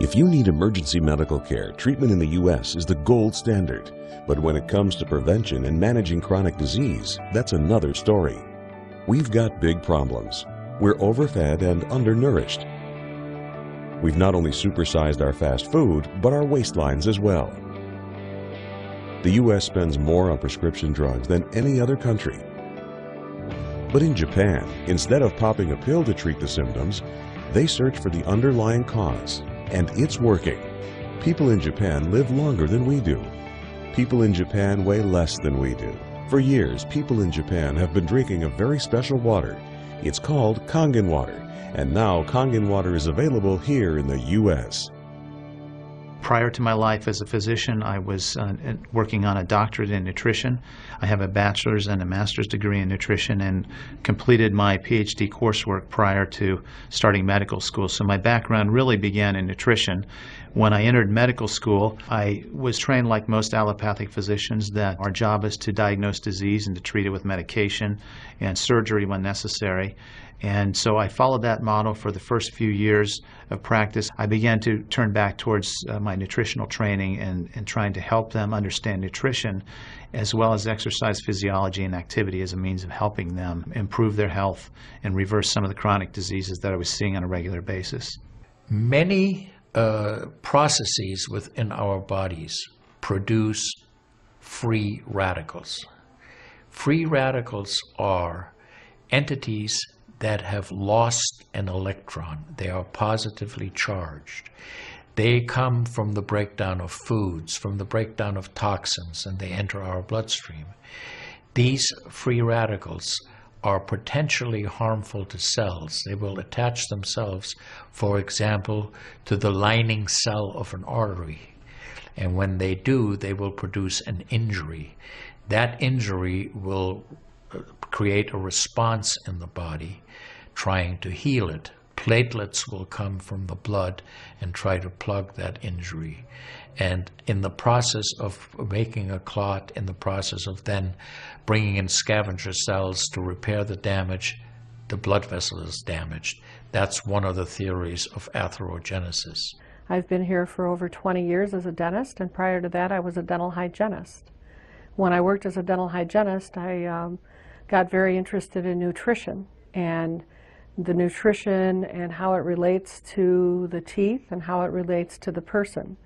If you need emergency medical care, treatment in the U.S. is the gold standard. But when it comes to prevention and managing chronic disease, that's another story. We've got big problems. We're overfed and undernourished. We've not only supersized our fast food, but our waistlines as well. The U.S. spends more on prescription drugs than any other country. But in Japan, instead of popping a pill to treat the symptoms, they search for the underlying cause. And it's working. People in Japan live longer than we do. People in Japan weigh less than we do. For years, people in Japan have been drinking a very special water. It's called Kangen water, and now Kangen water is available here in the U.S. Prior to my life as a physician, I was working on a doctorate in nutrition. I have a bachelor's and a master's degree in nutrition and completed my PhD coursework prior to starting medical school. So my background really began in nutrition. When I entered medical school, I was trained like most allopathic physicians that our job is to diagnose disease and to treat it with medication and surgery when necessary. And so I followed that model for the first few years of practice. I began to turn back towards my nutritional training and trying to help them understand nutrition as well as exercise physiology and activity as a means of helping them improve their health and reverse some of the chronic diseases that I was seeing on a regular basis. Many processes within our bodies produce free radicals. Free radicals are entities that have lost an electron. They are positively charged. They come from the breakdown of foods, from the breakdown of toxins, and they enter our bloodstream. These free radicals are potentially harmful to cells. They will attach themselves, for example, to the lining cell of an artery. And when they do, they will produce an injury. That injury will create a response in the body trying to heal it. Platelets will come from the blood and try to plug that injury. And in the process of making a clot, in the process of then bringing in scavenger cells to repair the damage, the blood vessel is damaged. That's one of the theories of atherogenesis. I've been here for over 20 years as a dentist, and prior to that I was a dental hygienist. When I worked as a dental hygienist, I got very interested in nutrition and the nutrition and how it relates to the teeth and how it relates to the person.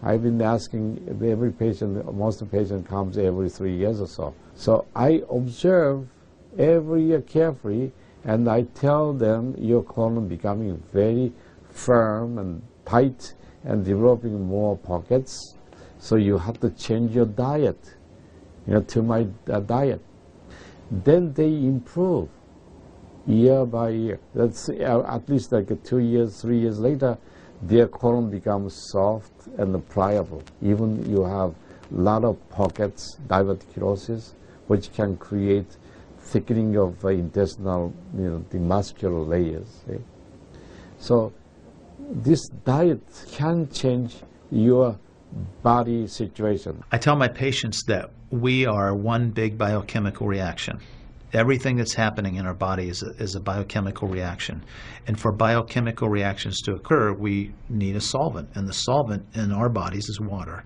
I've been asking every patient, most of the patient comes every 3 years or so. So I observe every year carefully, and I tell them your colon becoming very firm and tight and developing more pockets. So you have to change your diet, to my diet. Then they improve year by year. That's at least like 2 years, 3 years later, their colon becomes soft and pliable. Even you have a lot of pockets, diverticulosis, which can create thickening of intestinal, the muscular layers. So this diet can change your body situation. I tell my patients that we are one big biochemical reaction. Everything that's happening in our body is a biochemical reaction. And for biochemical reactions to occur, we need a solvent. And the solvent in our bodies is water.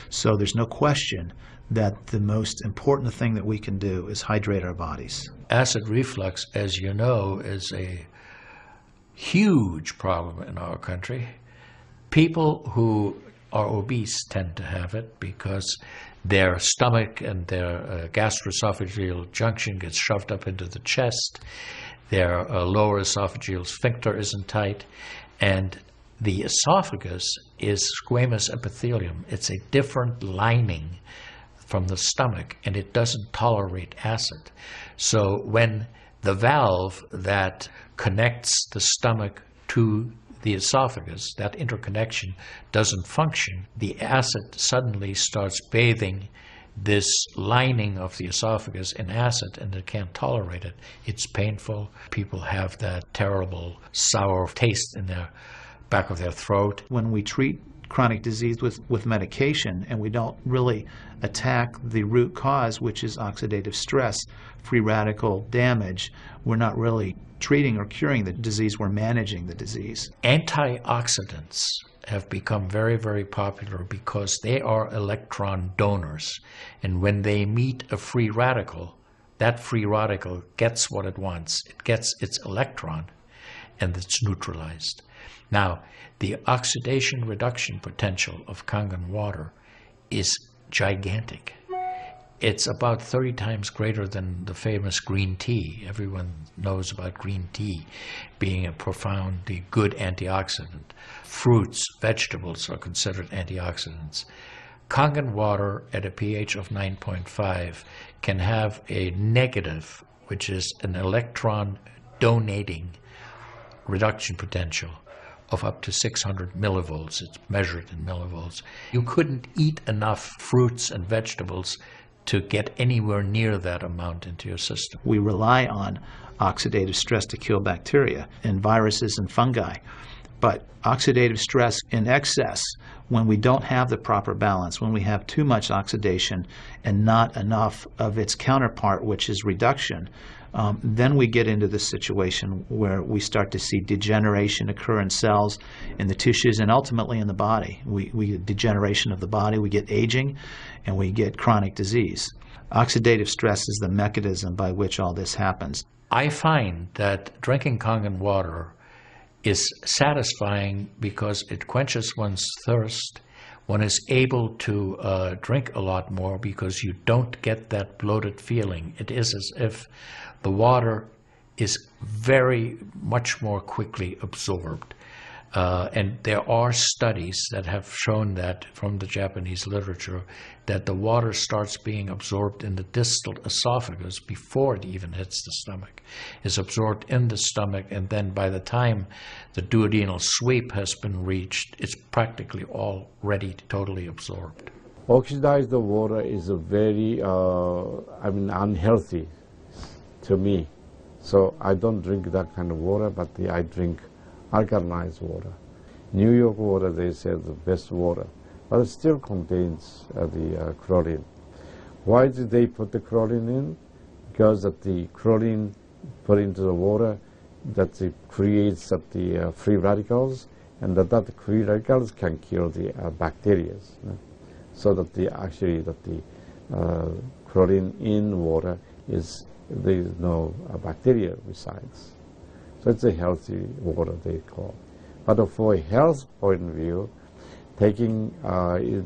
So there's no question that the most important thing that we can do is hydrate our bodies. Acid reflux, as you know, is a huge problem in our country. People who are obese tend to have it because their stomach and their gastroesophageal junction gets shoved up into the chest. Their lower esophageal sphincter isn't tight. And the esophagus is squamous epithelium. It's a different lining from the stomach, and it doesn't tolerate acid. So when the valve that connects the stomach to the esophagus, that interconnection doesn't function, the acid suddenly starts bathing this lining of the esophagus in acid, and it can't tolerate it. It's painful. People have that terrible sour taste in their back of their throat. When we treat chronic disease with medication, and we don't really attack the root cause, which is oxidative stress, free radical damage, we're not really treating or curing the disease, we're managing the disease. Antioxidants have become very, very popular because they are electron donors. And when they meet a free radical, that free radical gets what it wants. It gets its electron, and it's neutralized. Now, the oxidation reduction potential of Kangen water is gigantic. It's about 30 times greater than the famous green tea. Everyone knows about green tea being a profoundly good antioxidant. Fruits, vegetables are considered antioxidants. Kangen water at a pH of 9.5 can have a negative, which is an electron donating reduction potential of up to 600 millivolts. It's measured in millivolts. You couldn't eat enough fruits and vegetables to get anywhere near that amount into your system. We rely on oxidative stress to kill bacteria and viruses and fungi. But oxidative stress in excess, when we don't have the proper balance, when we have too much oxidation and not enough of its counterpart, which is reduction, then we get into the situation where we start to see degeneration occur in cells, in the tissues, and ultimately in the body. We get degeneration of the body, we get aging, and we get chronic disease. Oxidative stress is the mechanism by which all this happens. I find that drinking Kangen water is satisfying because it quenches one's thirst. One is able to drink a lot more because you don't get that bloated feeling. It is as if the water is very much more quickly absorbed. And there are studies that have shown that from the Japanese literature that the water starts being absorbed in the distal esophagus before it even hits the stomach. It's absorbed in the stomach, and then by the time the duodenal sweep has been reached, it's practically already totally absorbed. Oxidized water is a very, unhealthy to me. So I don't drink that kind of water, but I drink alkalinized water. New York water, they say, is the best water, but it still contains the chlorine. Why did they put the chlorine in? Because that the chlorine put into the water, that it creates the free radicals, and that free radicals can kill the bacteria. So that the chlorine in water is, there is no bacteria resides. So it's a healthy water, they call. But for a health point of view, taking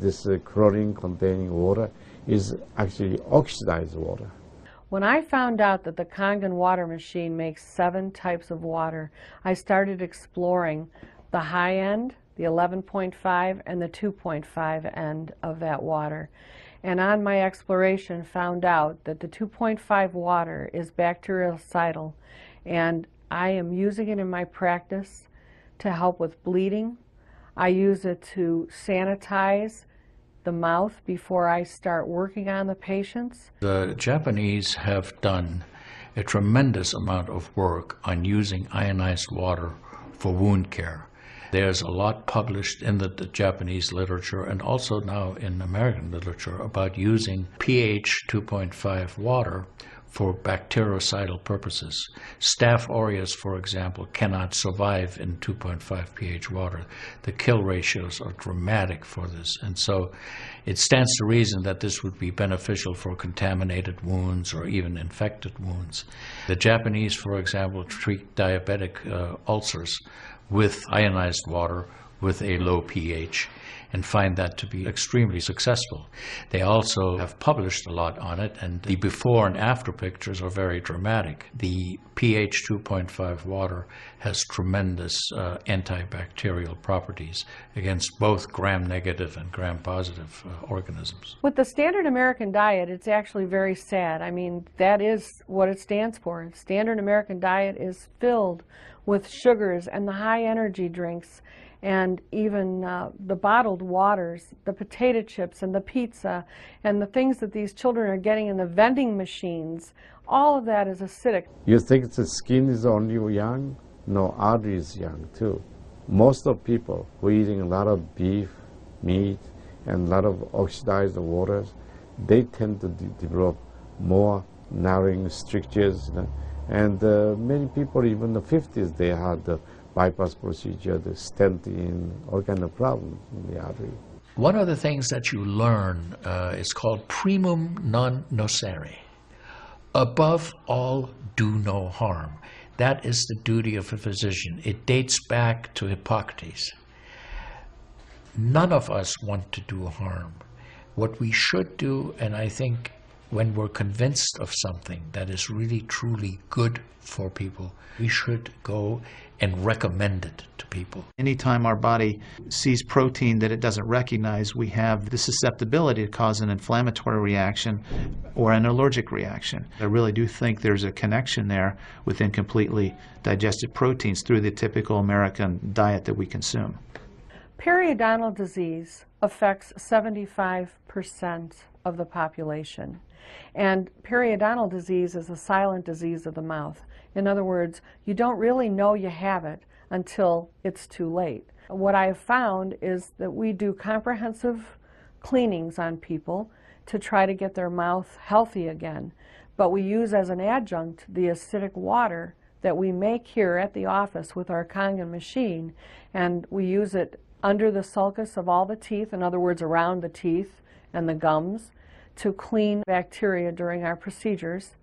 this chlorine-containing water is actually oxidized water. When I found out that the Kangen water machine makes 7 types of water, I started exploring the high end, the 11.5, and the 2.5 end of that water. And on my exploration, found out that the 2.5 water is bactericidal, and I am using it in my practice to help with bleeding. I use it to sanitize the mouth before I start working on the patients. The Japanese have done a tremendous amount of work on using ionized water for wound care. There's a lot published in the Japanese literature and also now in American literature about using pH 2.5 water for bactericidal purposes. Staph aureus, for example, cannot survive in 2.5 pH water. The kill ratios are dramatic for this, and so it stands to reason that this would be beneficial for contaminated wounds or even infected wounds. The Japanese, for example, treat diabetic ulcers with ionized water with a low pH and find that to be extremely successful. They also have published a lot on it, and the before and after pictures are very dramatic. The pH 2.5 water has tremendous antibacterial properties against both gram-negative and gram-positive organisms. With the standard American diet, it's actually very sad. I mean, that is what it stands for. Standard American diet is filled with sugars and the high energy drinks, and even the bottled waters, the potato chips and the pizza, and the things that these children are getting in the vending machines. All of that is acidic. You think the skin is only young? No, artery is young too. Most of people who are eating a lot of beef, meat, and a lot of oxidized waters, they tend to develop more narrowing strictures. And many people, even in the 50s, they had the bypass procedure, the stent in, all kind of problems in the artery. One of the things that you learn is called primum non nocere. Above all, do no harm. That is the duty of a physician. It dates back to Hippocrates. None of us want to do harm. What we should do, and I think when we're convinced of something that is really truly good for people, we should go and recommend it to people. Anytime our body sees protein that it doesn't recognize, we have the susceptibility to cause an inflammatory reaction or an allergic reaction. I really do think there's a connection there with incompletely digested proteins through the typical American diet that we consume. Periodontal disease affects 75% of the population. And periodontal disease is a silent disease of the mouth. In other words, you don't really know you have it until it's too late. What I have found is that we do comprehensive cleanings on people to try to get their mouth healthy again. But we use as an adjunct the acidic water that we make here at the office with our Kangen machine, and we use it under the sulcus of all the teeth, in other words, around the teeth and the gums, to clean bacteria during our procedures.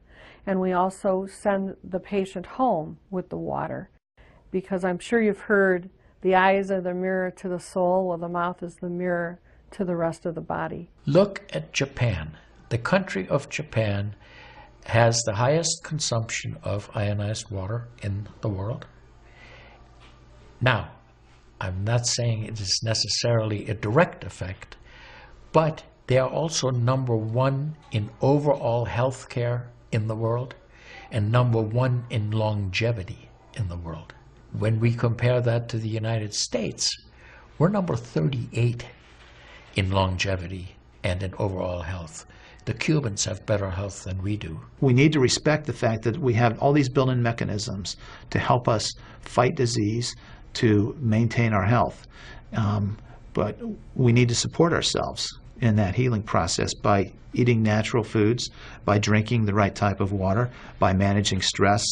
And we also send the patient home with the water, because I'm sure you've heard the eyes are the mirror to the soul, while the mouth is the mirror to the rest of the body. Look at Japan. The country of Japan has the highest consumption of ionized water in the world. Now, I'm not saying it is necessarily a direct effect, but they are also #1 in overall health care in the world and #1 in longevity in the world. When we compare that to the United States, we're number 38 in longevity and in overall health. The Cubans have better health than we do. We need to respect the fact that we have all these built-in mechanisms to help us fight disease, to maintain our health. But we need to support ourselves in that healing process by eating natural foods, by drinking the right type of water, by managing stress,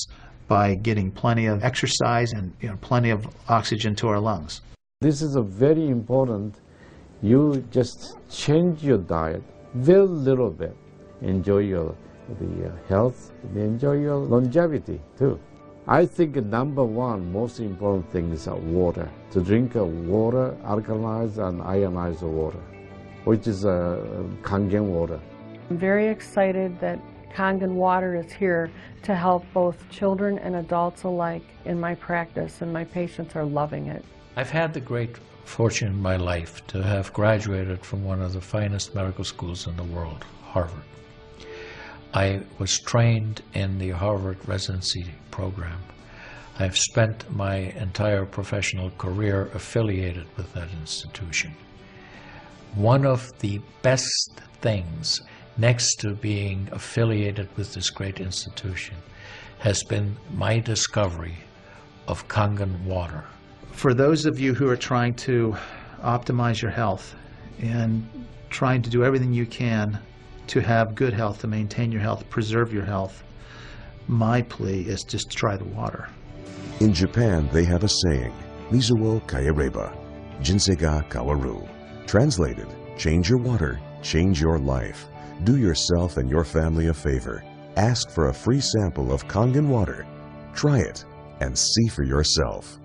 by getting plenty of exercise and plenty of oxygen to our lungs. This is a very important. You just change your diet very little bit. Enjoy the health, enjoy your longevity too. I think #1 most important thing is water. To drink water, alkalized and ionized water, which is Kangen water. I'm very excited that Kangen water is here to help both children and adults alike in my practice, and my patients are loving it. I've had the great fortune in my life to have graduated from one of the finest medical schools in the world, Harvard. I was trained in the Harvard residency program. I've spent my entire professional career affiliated with that institution. One of the best things, next to being affiliated with this great institution, has been my discovery of Kangen water. For those of you who are trying to optimize your health and trying to do everything you can to have good health, to maintain your health, preserve your health, my plea is just try the water. In Japan, they have a saying, Mizu wo kaereba, jinsei ga kawaru. Translated, change your water, change your life. Do yourself and your family a favor. Ask for a free sample of Kangen water. Try it and see for yourself.